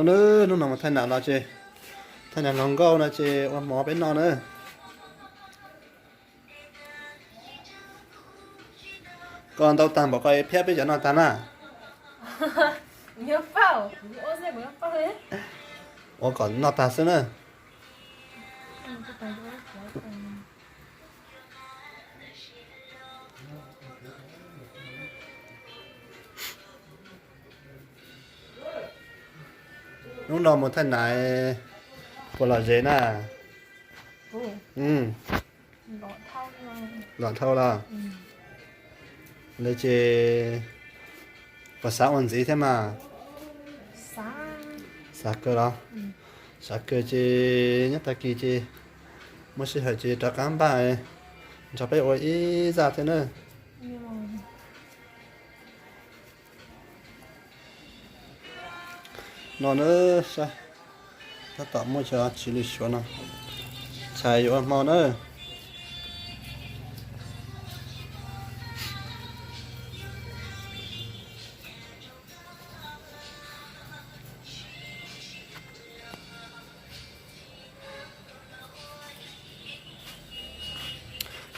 nó nữa nó nằm một thanh nào nó chơi thanh nào lòng câu nó chơi mỏ bên nó nữa còn tao tạm bỏ coi phép bây giờ nó tàn à nhớ bao ô xe nhớ bao đấy còn nó tàn xưa nữa lúc nào một thanh này của là dễ nè lọt thâu là lấy chơi và sáng còn gì thế mà sáng cơ đó sáng cơ chơi nhất là kỳ chơi mới sẽ hỏi chơi cho cám bài cho bé ôi ý ra thế nữa nó nữa sao ta tạo một cho chỉ lý số nào xài vô món nữa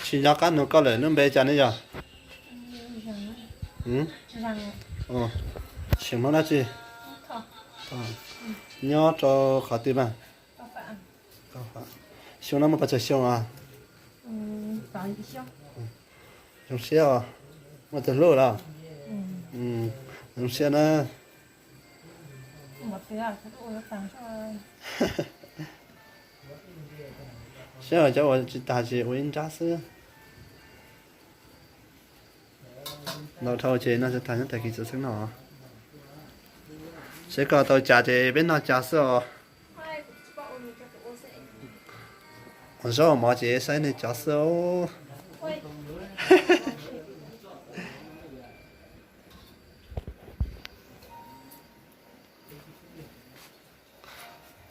chỉ cho các nó có lẽ nó bé chán đấy giờ chỉ món là gì nhớ cho khó tìm à xong nó mà bắt đầu xong à xong xe à mà từ lâu rồi xong xe nữa xe ở chỗ chỉ ta chỉ uống trà sữa nó thâu chế nó sẽ thành những cái kỹ thuật nó sẽ có tôi trả chế bên nó trà sữa còn số mà chế sai này trà sữa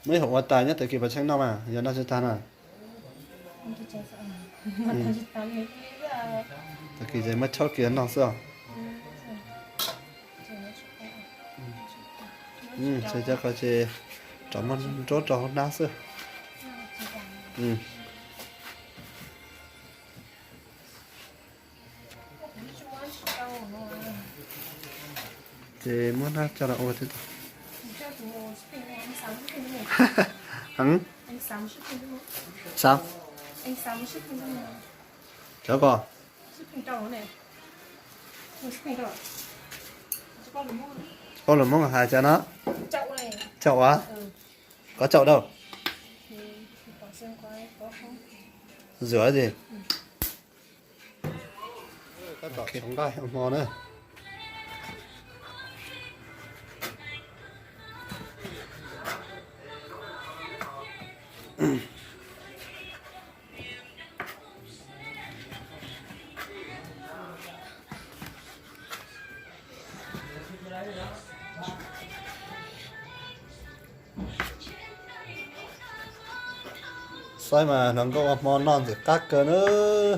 mấy hộp tài nhất thời kỳ vật tranh đâu mà giờ nó sẽ tan à thời kỳ gì mất chốt kiến nó sao sẽ cho có chế chọn một chốt chọn đá xưa chế muốn hát cho nó ô thế hả sao anh sắm ship không đâu cháu có ship đâu này ship đâu con là món hai cho nó chậu này chậu á có chậu đâu rửa gì chúng ta ngon nữa xoay mà nó có món non thì cắt cơ nữa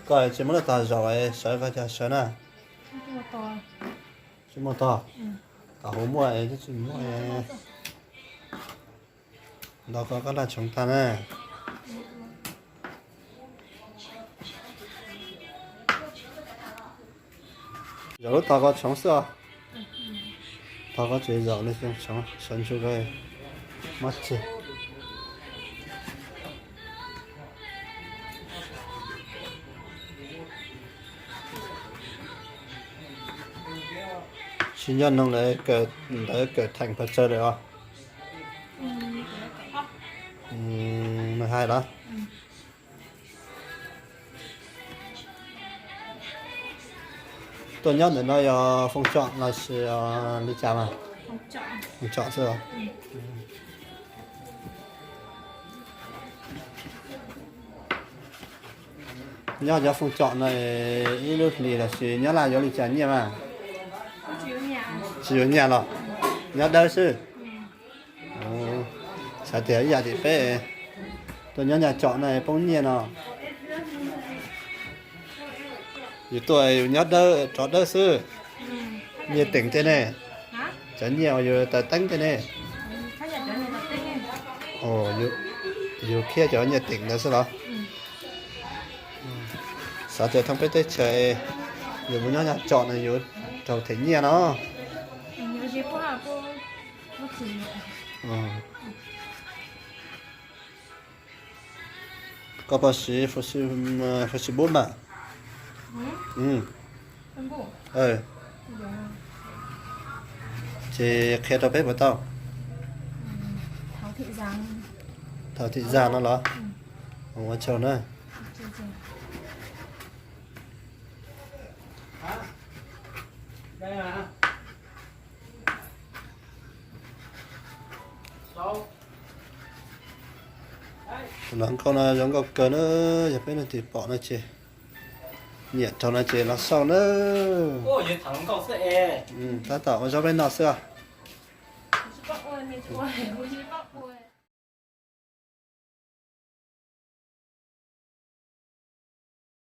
coi chỉ muốn ta rồi sợ cái chả sợ nè chỉ muốn to ta không mua ấy chứ chỉ mua ấy đó có cái là chúng ta nè giờ lúc ta có chống sợ ta có chế dạo lên xem chống sân chú cái mắt chị xin nhân nông lấy cái thành vật chơi được không 12 đó tôi nhớ để nói phong chọn là sẽ đi chạm à phong chọn chưa nhớ cho phong chọn này ít lúc thì là sẽ nhớ là do đi chạm nhiều mà chỉ ở nhà rồi nhớ đâu chứ sao thì ở nhà thì bé Tôi nhớ nhà trọ này bỗng nhiên à. Vì tôi nhớ đỡ trọ đỡ sư. Nhiệt tỉnh thế này. Hả? Chả nhiều rồi tờ tánh thế này. Thấy nhà chỗ này là tính em. Ồ, dù kia chỗ nhiệt tỉnh nữa sao đó. Sao giờ không biết tới trời. Dù muốn nhớ nhà trọ này dù trọ thấy nhiều nó. Nhiều gì có hả cô? Nó chỉ Có bác sĩ phụ sĩ bố mà. Ừ. Con bố. Ờ. Chị kia tao biết vào tao. Thảo thị giang. Thảo thị già nó đó. Không có chờ nữa. Đây mà. Đâu? Nó con nó giống có cờ nữa, giờ biết là thì bỏ nó chị. Nhiệt cho nó chị nó sau nữa. Ô, vậy thằng con sẽ e. Ta tạo cho bên nó xưa. Chị bác ơi, mình chụp ơi, chị bác ơi.